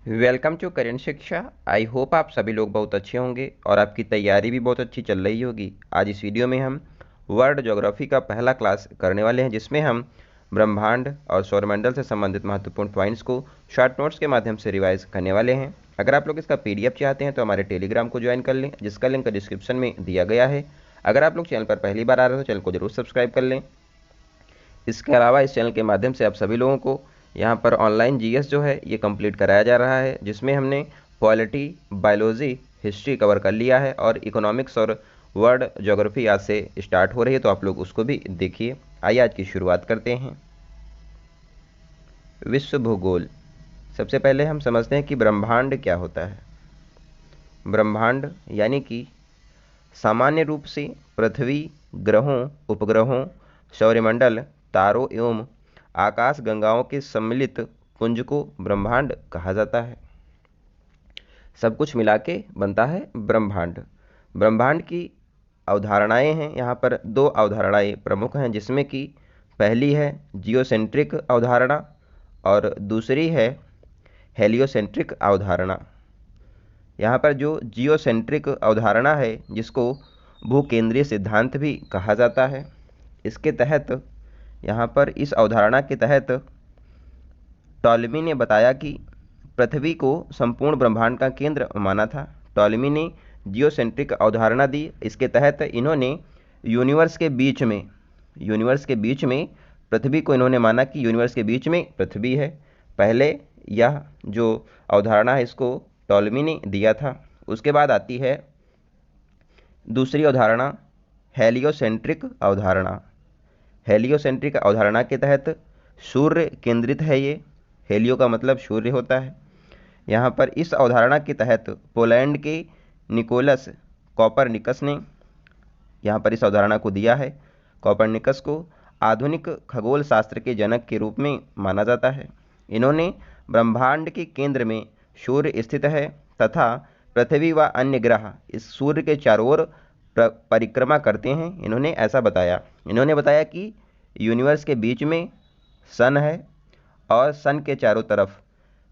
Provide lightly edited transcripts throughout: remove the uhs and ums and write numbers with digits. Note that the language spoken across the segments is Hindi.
वेलकम टू करेंट शिक्षा। आई होप आप सभी लोग बहुत अच्छे होंगे और आपकी तैयारी भी बहुत अच्छी चल रही होगी। आज इस वीडियो में हम वर्ल्ड ज्योग्राफी का पहला क्लास करने वाले हैं, जिसमें हम ब्रह्मांड और सौरमंडल से संबंधित महत्वपूर्ण पॉइंट्स को शॉर्ट नोट्स के माध्यम से रिवाइज करने वाले हैं। अगर आप लोग इसका PDF चाहते हैं तो हमारे टेलीग्राम को ज्वाइन कर लें, जिसका लिंक डिस्क्रिप्शन में दिया गया है। अगर आप लोग चैनल पर पहली बार आ रहे हो तो चैनल को जरूर सब्सक्राइब कर लें। इसके अलावा इस चैनल के माध्यम से आप सभी लोगों को यहाँ पर ऑनलाइन GS जो है ये कंप्लीट कराया जा रहा है, जिसमें हमने पॉलिटी, बायोलॉजी, हिस्ट्री कवर कर लिया है और इकोनॉमिक्स और वर्ल्ड ज्योग्राफी आज से स्टार्ट हो रही है, तो आप लोग उसको भी देखिए। आइए आज की शुरुआत करते हैं। विश्व भूगोल। सबसे पहले हम समझते हैं कि ब्रह्मांड क्या होता है। ब्रह्मांड यानी कि सामान्य रूप से पृथ्वी, ग्रहों, उपग्रहों, सौरमंडल, तारों एवं आकाश गंगाओं के सम्मिलित पुंज को ब्रह्मांड कहा जाता है। सब कुछ मिला के बनता है ब्रह्मांड। ब्रह्मांड की अवधारणाएं हैं, यहाँ पर दो अवधारणाएं प्रमुख हैं, जिसमें कि पहली है जियोसेंट्रिक अवधारणा और दूसरी है हेलियोसेंट्रिक अवधारणा। यहाँ पर जो जियोसेंट्रिक अवधारणा है, जिसको भूकेंद्रीय सिद्धांत भी कहा जाता है, इसके तहत यहाँ पर इस अवधारणा के तहत टॉलेमी ने बताया कि पृथ्वी को संपूर्ण ब्रह्मांड का केंद्र माना था। टॉलेमी ने जियोसेंट्रिक अवधारणा दी। इसके तहत इन्होंने यूनिवर्स के बीच में पृथ्वी को इन्होंने माना कि यूनिवर्स के बीच में पृथ्वी है। पहले यह जो अवधारणा है इसको टॉलेमी ने दिया था। उसके बाद आती है दूसरी अवधारणा, हेलियोसेंट्रिक अवधारणा। हेलियोसेंट्रिक अवधारणा के तहत सूर्य केंद्रित है ये। हेलियो का मतलब सूर्य होता है। यहाँ पर इस अवधारणा के तहत पोलैंड के निकोलस कॉपरनिकस ने यहाँ पर इस अवधारणा को दिया है। कॉपरनिकस को आधुनिक खगोल शास्त्र के जनक के रूप में माना जाता है। इन्होंने ब्रह्मांड के केंद्र में सूर्य स्थित है तथा पृथ्वी व अन्य ग्रह इस सूर्य के चारों ओर परिक्रमा करते हैं। इन्होंने ऐसा बताया। इन्होंने बताया कि यूनिवर्स के बीच में सन है और सन के चारों तरफ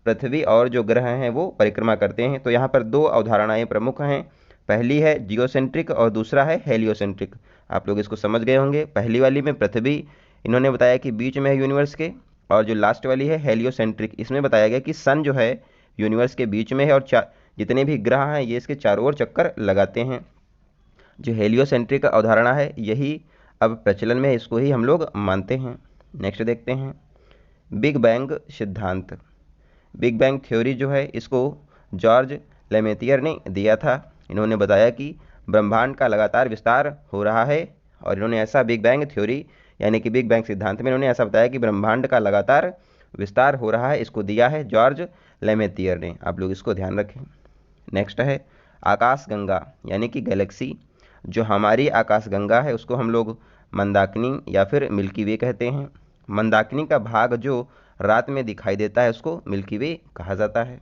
पृथ्वी और जो ग्रह हैं वो परिक्रमा करते हैं। तो यहाँ पर दो अवधारणाएं प्रमुख हैं, पहली है जियोसेंट्रिक और दूसरा है हेलियोसेंट्रिक। आप लोग इसको समझ गए होंगे। पहली वाली में पृथ्वी इन्होंने बताया कि बीच में है यूनिवर्स के, और जो लास्ट वाली है हेलियोसेंट्रिक, इसमें बताया गया कि सन जो है यूनिवर्स के बीच में है और जितने भी ग्रह हैं ये इसके चारों ओर चक्कर लगाते हैं। जो हेलियोसेंट्रिक अवधारणा है यही अब प्रचलन में है, इसको ही हम लोग मानते हैं। नेक्स्ट देखते हैं बिग बैंग सिद्धांत। बिग बैंग थ्योरी जो है इसको जॉर्ज लेमेथियर ने दिया था। इन्होंने बताया कि ब्रह्मांड का लगातार विस्तार हो रहा है, और इन्होंने ऐसा बिग बैंग थ्योरी यानी कि बिग बैंग सिद्धांत में इन्होंने ऐसा बताया कि ब्रह्मांड का लगातार विस्तार हो रहा है। इसको दिया है जॉर्ज लेमेथियर ने। आप लोग इसको ध्यान रखें। नेक्स्ट है आकाशगंगा यानी कि गैलेक्सी। जो हमारी आकाशगंगा है उसको हम लोग मंदाकिनी या फिर मिल्की वे कहते हैं। मंदाकिनी का भाग जो रात में दिखाई देता है उसको मिल्की वे कहा जाता है,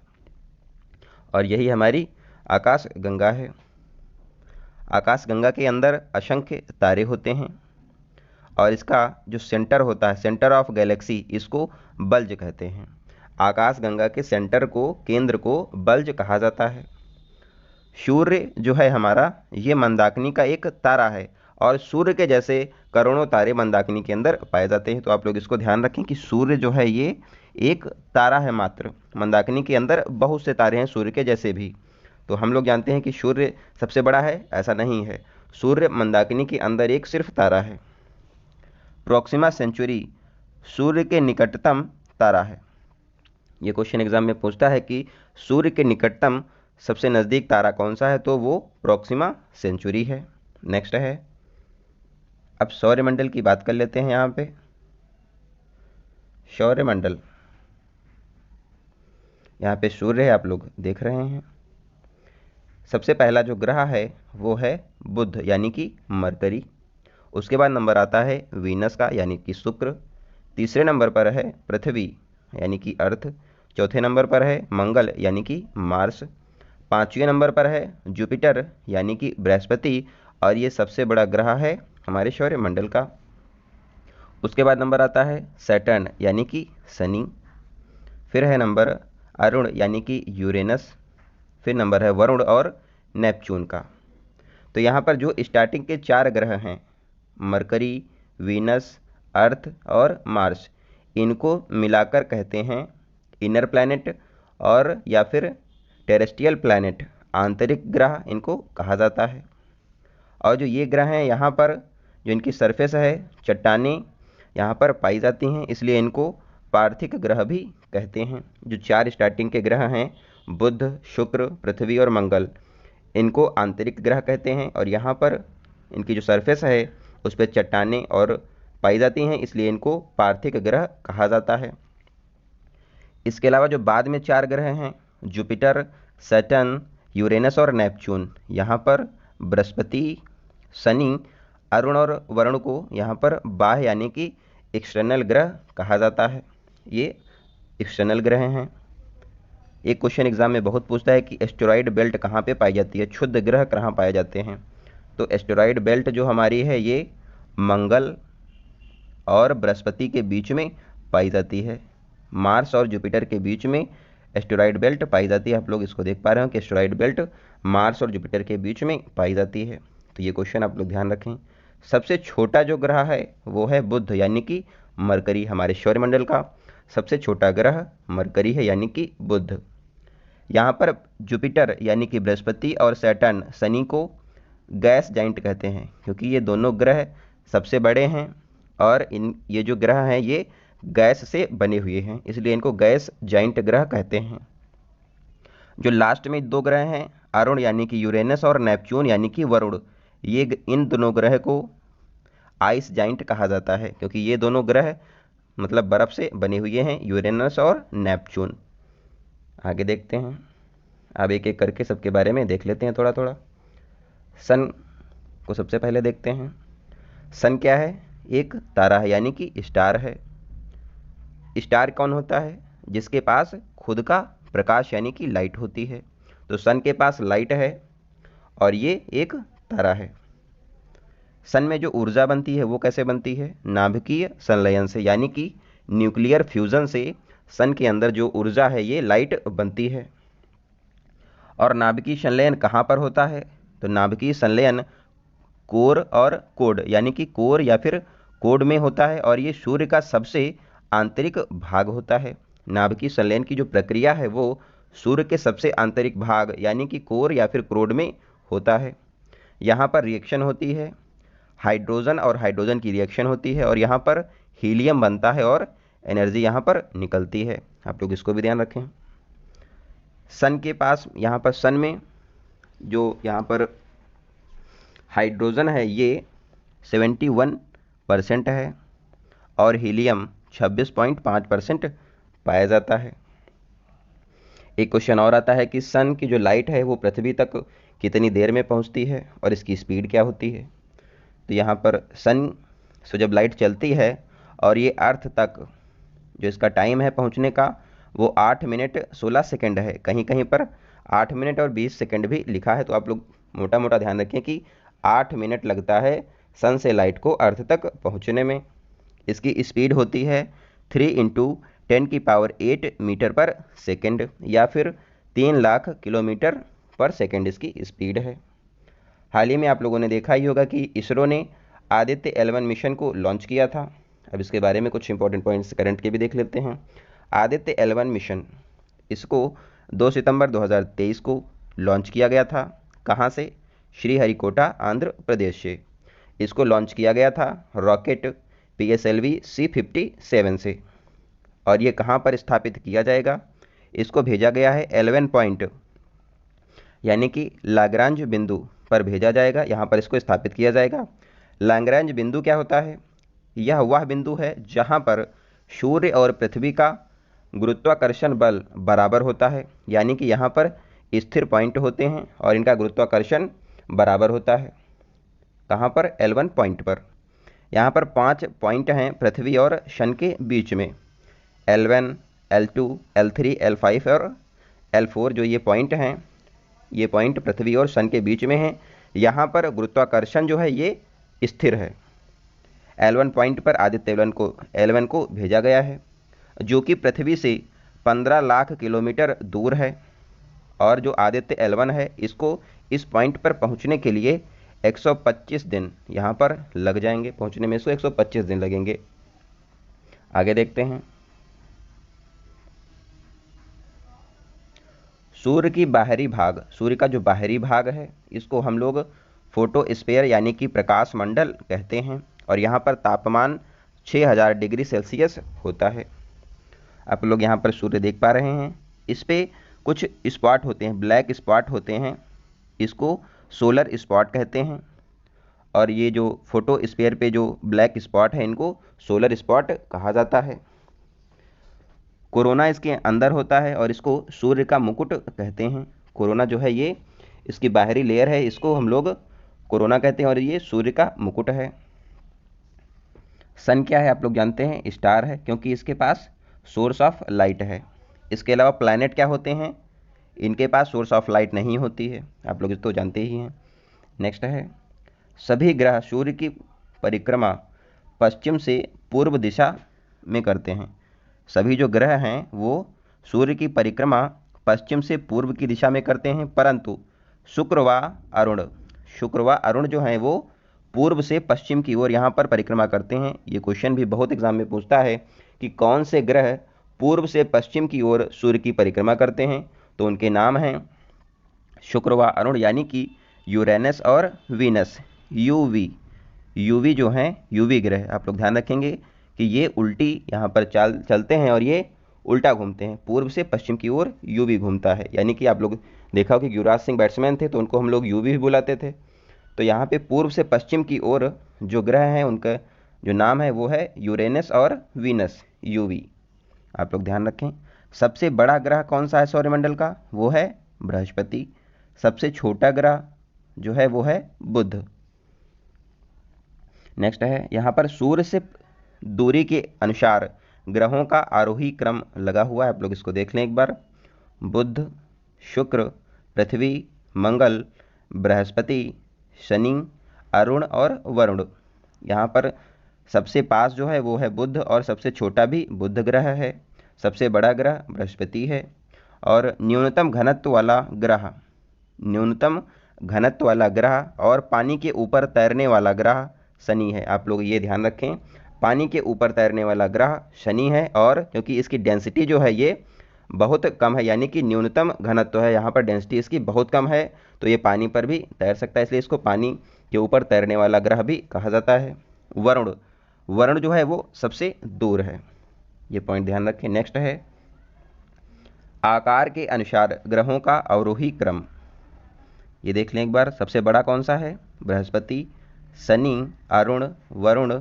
और यही हमारी आकाशगंगा है। आकाशगंगा के अंदर असंख्य तारे होते हैं, और इसका जो सेंटर होता है, सेंटर ऑफ गैलेक्सी, इसको बल्ज कहते हैं। आकाशगंगा के सेंटर को, केंद्र को बल्ज कहा जाता है। सूर्य जो है हमारा, ये मंदाकिनी का एक तारा है, और सूर्य के जैसे करोड़ों तारे मंदाकिनी के अंदर पाए जाते हैं। तो आप लोग इसको ध्यान रखें कि सूर्य जो है ये एक तारा है मात्र। मंदाकिनी के अंदर बहुत से तारे हैं सूर्य के जैसे भी। तो हम लोग जानते हैं कि सूर्य सबसे बड़ा है, ऐसा नहीं है। सूर्य मंदाकिनी के अंदर एक सिर्फ तारा है। प्रोक्सिमा सेंचुरी सूर्य के निकटतम तारा है। ये क्वेश्चन एग्जाम में पूछता है कि सूर्य के निकटतम सबसे नज़दीक तारा कौन सा है, तो वो प्रोक्सिमा सेंचुरी है। नेक्स्ट है, अब सौरमंडल की बात कर लेते हैं। यहाँ पे सौरमंडल, यहाँ पे सूर्य है, आप लोग देख रहे हैं। सबसे पहला जो ग्रह है वो है बुध यानी कि मरकरी। उसके बाद नंबर आता है वीनस का यानी कि शुक्र। तीसरे नंबर पर है पृथ्वी यानी कि अर्थ। चौथे नंबर पर है मंगल यानी कि मार्स। पाँचवें नंबर पर है जुपिटर यानी कि बृहस्पति, और ये सबसे बड़ा ग्रह है हमारे सौरमंडल का। उसके बाद नंबर आता है सैटर्न यानी कि शनि। फिर है नंबर अरुण यानी कि यूरेनस, फिर नंबर है वरुण और नेपच्यून का। तो यहाँ पर जो स्टार्टिंग के 4 ग्रह हैं, मरकरी, वीनस, अर्थ और मार्स, इनको मिलाकर कहते हैं इनर प्लैनेट और या फिर टेरेस्ट्रियल प्लैनेट, आंतरिक ग्रह इनको कहा जाता है। और जो ये ग्रह हैं यहाँ पर जो इनकी सरफेस है, चट्टानें यहाँ पर पाई जाती हैं, इसलिए इनको पार्थिक ग्रह भी कहते हैं। जो 4 स्टार्टिंग के ग्रह हैं, बुध, शुक्र, पृथ्वी और मंगल, इनको आंतरिक ग्रह कहते हैं और यहाँ पर इनकी जो सरफेस है उस पर चट्टानें और पाई जाती हैं, इसलिए इनको पार्थिक ग्रह कहा जाता है। इसके अलावा जो बाद में 4 ग्रह हैं, जुपिटर, सैटर्न, यूरेनस और नेपच्यून, यहाँ पर बृहस्पति, शनि, अरुण और वरुण को यहाँ पर बाह्य यानी कि एक्सटर्नल ग्रह कहा जाता है। ये एक्सटर्नल ग्रह हैं। एक क्वेश्चन एग्जाम में बहुत पूछता है कि एस्टेरॉयड बेल्ट कहाँ पे पाई जाती है, क्षुद्र ग्रह कहाँ पाए जाते हैं। तो एस्टेरॉयड बेल्ट जो हमारी है ये मंगल और बृहस्पति के बीच में पाई जाती है। मार्स और जुपिटर के बीच में एस्टेरॉयड बेल्ट पाई जाती है। आप लोग इसको देख पा रहे हो कि एस्टेरॉयड बेल्ट मार्स और जुपिटर के बीच में पाई जाती है। तो ये क्वेश्चन आप लोग ध्यान रखें। सबसे छोटा जो ग्रह है वो है बुध यानी कि मरकरी। हमारे सौरमंडल का सबसे छोटा ग्रह मरकरी है यानी कि बुध। यहाँ पर जुपिटर यानी कि बृहस्पति और सैटर्न शनि को गैस जाइंट कहते हैं, क्योंकि ये दोनों ग्रह सबसे बड़े हैं और ये जो ग्रह हैं ये गैस से बने हुए हैं, इसलिए इनको गैस जाइंट ग्रह कहते हैं। जो लास्ट में 2 ग्रह हैं, अरुण यानी कि यूरेनस और नेपच्यून यानी कि वरुण, ये इन दोनों ग्रह को आइस जाइंट कहा जाता है, क्योंकि ये दोनों ग्रह मतलब बर्फ से बने हुए हैं, यूरेनस और नेपच्यून। आगे देखते हैं, अब एक एक करके सबके बारे में देख लेते हैं थोड़ा थोड़ा। सन को सबसे पहले देखते हैं। सन क्या है? एक तारा है यानी कि स्टार है। स्टार कौन होता है? जिसके पास खुद का प्रकाश यानी कि लाइट होती है। तो सन के पास लाइट है और ये एक तारा है। सन में जो ऊर्जा बनती है वो कैसे बनती है? नाभिकीय संलयन से, यानी कि न्यूक्लियर फ्यूजन से सन के अंदर जो ऊर्जा है ये लाइट बनती है। और नाभिकीय संलयन कहाँ पर होता है? तो नाभिकीय संलयन कोर और कोड यानी कि कोर या फिर कोड में होता है और ये सूर्य का सबसे आंतरिक भाग होता है। नाभिकीय संलयन की जो प्रक्रिया है वो सूर्य के सबसे आंतरिक भाग यानी कि कोर या फिर क्रोड में होता है। यहाँ पर रिएक्शन होती है, हाइड्रोजन और हाइड्रोजन की रिएक्शन होती है और यहाँ पर हीलियम बनता है और एनर्जी यहाँ पर निकलती है। आप लोग इसको भी ध्यान रखें। सन के पास यहाँ पर सन में जो यहाँ पर हाइड्रोजन है ये 71% है और हीलियम 26.5% पाया जाता है। एक क्वेश्चन और आता है कि सन की जो लाइट है वो पृथ्वी तक कितनी देर में पहुंचती है और इसकी स्पीड क्या होती है। तो यहाँ पर सन से जब लाइट चलती है और ये अर्थ तक जो इसका टाइम है पहुंचने का वो 8 मिनट 16 सेकंड है। कहीं कहीं पर 8 मिनट और 20 सेकंड भी लिखा है, तो आप लोग मोटा मोटा ध्यान रखें कि 8 मिनट लगता है सन से लाइट को अर्थ तक पहुंचने में। इसकी स्पीड होती है 3 × 10⁸ मीटर पर सेकेंड या फिर 3 लाख किलोमीटर पर सेकेंड इसकी स्पीड है। हाल ही में आप लोगों ने देखा ही होगा कि इसरो ने आदित्य L1 मिशन को लॉन्च किया था। अब इसके बारे में कुछ इंपॉर्टेंट पॉइंट्स करंट के भी देख लेते हैं। आदित्य L1 मिशन, इसको 2 सितंबर 2023 को लॉन्च किया गया था। कहाँ से? श्रीहरिकोटा आंध्र प्रदेश से इसको लॉन्च किया गया था रॉकेट PSLV C57 से। और ये कहाँ पर स्थापित किया जाएगा? इसको भेजा गया है L1 पॉइंट यानी कि लाग्रांज बिंदु पर भेजा जाएगा। यहाँ पर इसको स्थापित किया जाएगा। लाग्रांज बिंदु क्या होता है? यह वह बिंदु है जहाँ पर सूर्य और पृथ्वी का गुरुत्वाकर्षण बल बराबर होता है, यानी कि यहाँ पर स्थिर पॉइंट होते हैं और इनका गुरुत्वाकर्षण बराबर होता है। कहाँ पर? L1 पॉइंट पर। यहाँ पर 5 पॉइंट हैं पृथ्वी और सन के बीच में, L1, L2, L3, L5 और L4 जो ये पॉइंट हैं, ये पॉइंट पृथ्वी और सन के बीच में हैं। यहाँ पर गुरुत्वाकर्षण जो है ये स्थिर है। L1 पॉइंट पर आदित्य L1 को भेजा गया है, जो कि पृथ्वी से 15 लाख किलोमीटर दूर है और जो आदित्य L1 है इसको इस पॉइंट पर पहुंचने के लिए 125 दिन यहाँ पर लग जाएंगे, पहुंचने में इसको 125 दिन लगेंगे। आगे देखते हैं। सूर्य की बाहरी भाग, सूर्य का जो बाहरी भाग है इसको हम लोग फोटोस्फीयर यानी कि प्रकाश मंडल कहते हैं और यहाँ पर तापमान 6000 डिग्री सेल्सियस होता है। आप लोग यहाँ पर सूर्य देख पा रहे हैं, इस पे कुछ स्पॉट होते हैं, ब्लैक स्पॉट होते हैं, इसको सोलर स्पॉट कहते हैं। और ये जो फोटोस्फीयर पे जो ब्लैक स्पॉट है इनको सोलर स्पॉट कहा जाता है। कोरोना इसके अंदर होता है और इसको सूर्य का मुकुट कहते हैं। कोरोना जो है ये इसकी बाहरी लेयर है, इसको हम लोग कोरोना कहते हैं और ये सूर्य का मुकुट है। सन क्या है आप लोग जानते हैं, स्टार है, क्योंकि इसके पास सोर्स ऑफ लाइट है। इसके अलावा प्लैनेट क्या होते हैं, इनके पास सोर्स ऑफ लाइट नहीं होती है, आप लोग इसको जानते ही हैं। नेक्स्ट है, सभी ग्रह सूर्य की परिक्रमा पश्चिम से पूर्व दिशा में करते हैं। सभी जो ग्रह हैं वो सूर्य की परिक्रमा पश्चिम से पूर्व की दिशा में करते हैं, परंतु शुक्र व अरुण जो हैं वो पूर्व से पश्चिम की ओर यहाँ पर परिक्रमा करते हैं। ये क्वेश्चन भी बहुत एग्जाम में पूछता है कि कौन से ग्रह पूर्व से पश्चिम की ओर सूर्य की परिक्रमा करते हैं, तो उनके नाम हैं शुक्र व अरुण यानी कि यूरेनस और वीनस। यूवी जो हैं यूवी ग्रह, आप लोग ध्यान रखेंगे कि ये उल्टी यहाँ पर चलते हैं और ये उल्टा घूमते हैं, पूर्व से पश्चिम की ओर यूवी घूमता है। यानी कि आप लोग देखा हो कि युवराज सिंह बैट्समैन थे तो उनको हम लोग यूवी भी बुलाते थे। तो यहाँ पे पूर्व से पश्चिम की ओर जो ग्रह हैं उनका जो नाम है वो है यूरेनस और वीनस, यूवी। आप लोग ध्यान रखें। सबसे बड़ा ग्रह कौन सा है सौरमंडल का, वो है बृहस्पति। सबसे छोटा ग्रह जो है वो है बुध। नेक्स्ट है, यहाँ पर सूर्य से दूरी के अनुसार ग्रहों का आरोही क्रम लगा हुआ है, आप लोग इसको देख लें एक बार। बुध, शुक्र, पृथ्वी, मंगल, बृहस्पति, शनि, अरुण और वरुण। यहाँ पर सबसे पास जो है वो है बुध और सबसे छोटा भी बुध ग्रह है। सबसे बड़ा ग्रह बृहस्पति है और न्यूनतम घनत्व वाला ग्रह और पानी के ऊपर तैरने वाला ग्रह शनि है। आप लोग ये ध्यान रखें, पानी के ऊपर तैरने वाला ग्रह शनि है और क्योंकि इसकी डेंसिटी जो है ये बहुत कम है, यानी कि न्यूनतम घनत्व है, यहाँ पर डेंसिटी इसकी बहुत कम है, तो ये पानी पर भी तैर सकता है, इसलिए इसको पानी के ऊपर तैरने वाला ग्रह भी कहा जाता है। वरुण जो है वो सबसे दूर है, ये पॉइंट ध्यान रखें। नेक्स्ट है, आकार के अनुसार ग्रहों का अवरोही क्रम, ये देख लें एक बार। सबसे बड़ा कौन सा है, बृहस्पति, शनि, अरुण, वरुण,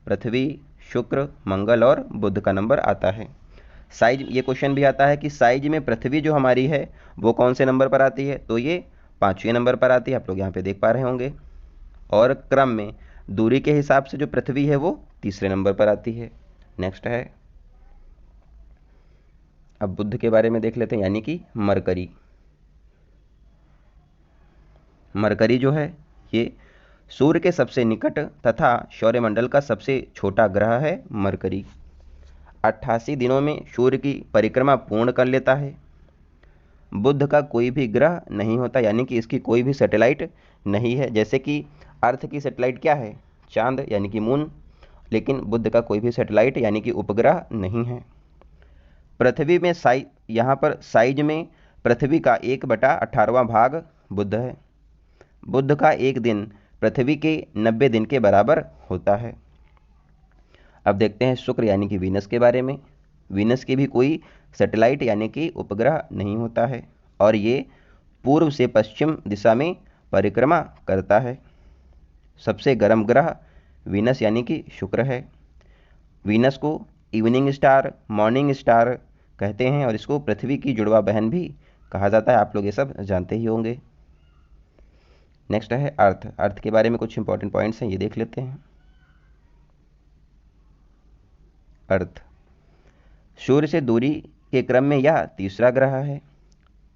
पृथ्वी, शुक्र, मंगल और बुध का नंबर आता है। साइज, ये क्वेश्चन भी आता है कि साइज में पृथ्वी जो हमारी है वो कौन से नंबर पर आती है, तो ये 5वें नंबर पर आती है, आप लोग यहाँ पे देख पा रहे होंगे। और क्रम में दूरी के हिसाब से जो पृथ्वी है वो 3रे नंबर पर आती है। नेक्स्ट है, अब बुध के बारे में देख लेते हैं, यानी कि मरकरी जो है ये सूर्य के सबसे निकट तथा सौरमंडल का सबसे छोटा ग्रह है मरकरी। 88 दिनों में सूर्य की परिक्रमा पूर्ण कर लेता है। बुध का कोई भी ग्रह नहीं होता, यानी कि इसकी कोई भी सैटेलाइट नहीं है। जैसे कि अर्थ की सैटेलाइट क्या है, चांद यानी कि मून, लेकिन बुध का कोई भी सैटेलाइट यानी कि उपग्रह नहीं है। पृथ्वी में यहाँ पर साइज में पृथ्वी का 1/18वां भाग बुध है। बुध का एक दिन पृथ्वी के 90 दिन के बराबर होता है। अब देखते हैं शुक्र यानी कि वीनस के बारे में। वीनस की भी कोई सैटेलाइट यानी कि उपग्रह नहीं होता है और ये पूर्व से पश्चिम दिशा में परिक्रमा करता है। सबसे गर्म ग्रह वीनस यानी कि शुक्र है। वीनस को इवनिंग स्टार, मॉर्निंग स्टार कहते हैं और इसको पृथ्वी की जुड़वा बहन भी कहा जाता है, आप लोग ये सब जानते ही होंगे। नेक्स्ट है अर्थ के बारे में कुछ इंपॉर्टेंट पॉइंट्स हैं, ये देख लेते हैं। अर्थ सूर्य से दूरी के क्रम में यह 3रा ग्रह है।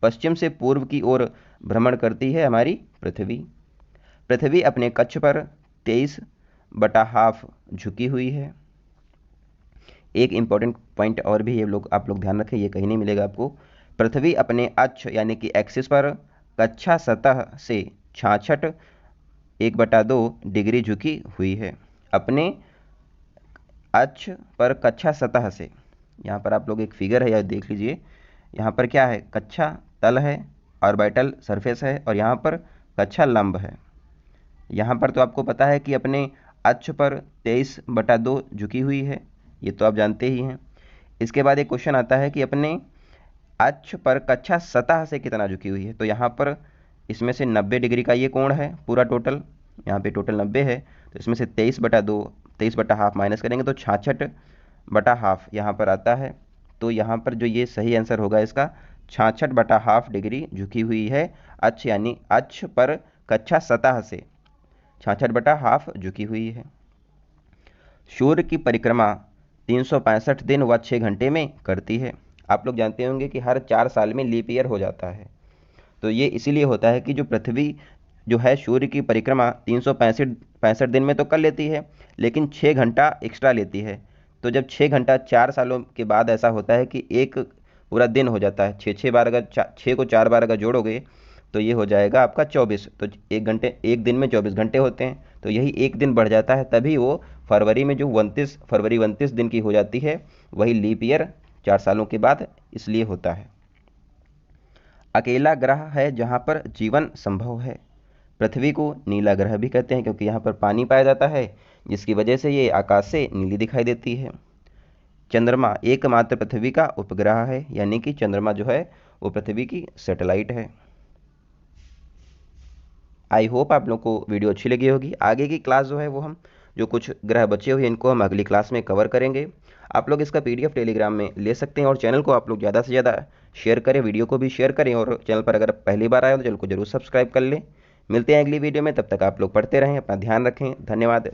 पश्चिम से पूर्व की ओर भ्रमण करती है हमारी पृथ्वी अपने कक्ष पर 23/2 झुकी हुई है। एक इम्पॉर्टेंट पॉइंट और भी ये लोग आप लोग ध्यान रखें, ये कहीं नहीं मिलेगा आपको। पृथ्वी अपने अक्ष यानी कि एक्सिस पर कक्षा सतह से 66.1/2 डिग्री झुकी हुई है। अपने अक्ष पर कक्षा सतह से, यहाँ पर आप लोग एक फिगर है, यह देख लीजिए। यहाँ पर क्या है, कक्षा तल है, ऑर्बिटल सरफेस है, और यहाँ पर कक्षा लंब है। यहाँ पर तो आपको पता है कि अपने अक्ष पर 23/2 झुकी हुई है, ये तो आप जानते ही हैं। इसके बाद एक क्वेश्चन आता है कि अपने अक्ष पर कक्षा सतह से कितना झुकी हुई है। तो यहाँ पर इसमें से 90 डिग्री का ये कोण है पूरा टोटल, यहाँ पे टोटल 90 है, तो इसमें से 23/2, 23/2 माइनस करेंगे तो 66/2 यहाँ पर आता है। तो यहाँ पर जो ये सही आंसर होगा इसका 66/2 डिग्री झुकी हुई है अक्ष, यानी अक्ष पर कक्षा सतह से 66/2 झुकी हुई है। सूर्य की परिक्रमा 365 दिन व 6 घंटे में करती है। आप लोग जानते होंगे कि हर 4 साल में लीप ईयर हो जाता है। तो ये इसीलिए होता है कि जो पृथ्वी जो है सूर्य की परिक्रमा 365 दिन में तो कर लेती है, लेकिन 6 घंटा एक्स्ट्रा लेती है। तो जब 6 घंटा 4 सालों के बाद ऐसा होता है कि एक पूरा दिन हो जाता है, 6 बार अगर 6 को 4 बार अगर जोड़ोगे तो ये हो जाएगा आपका 24। तो एक दिन में 24 घंटे होते हैं, तो यही एक दिन बढ़ जाता है, तभी वो फरवरी में जो 29 दिन की हो जाती है, वही लीप ईयर 4 सालों के बाद इसलिए होता है। अकेला ग्रह है जहाँ पर जीवन संभव है। पृथ्वी को नीला ग्रह भी कहते हैं क्योंकि यहाँ पर पानी पाया जाता है, जिसकी वजह से ये आकाश से नीली दिखाई देती है। चंद्रमा एकमात्र पृथ्वी का उपग्रह है, यानी कि चंद्रमा जो है वो पृथ्वी की सैटेलाइट है। आई होप आप लोग को वीडियो अच्छी लगी होगी। आगे की क्लास जो है वो हम जो कुछ ग्रह बचे हुए इनको हम अगली क्लास में कवर करेंगे। आप लोग इसका PDF टेलीग्राम में ले सकते हैं, और चैनल को आप लोग ज़्यादा से ज़्यादा शेयर करें, वीडियो को भी शेयर करें, और चैनल पर अगर पहली बार आए तो चैनल को जरूर सब्सक्राइब कर लें। मिलते हैं अगली वीडियो में, तब तक आप लोग पढ़ते रहें, अपना ध्यान रखें। धन्यवाद।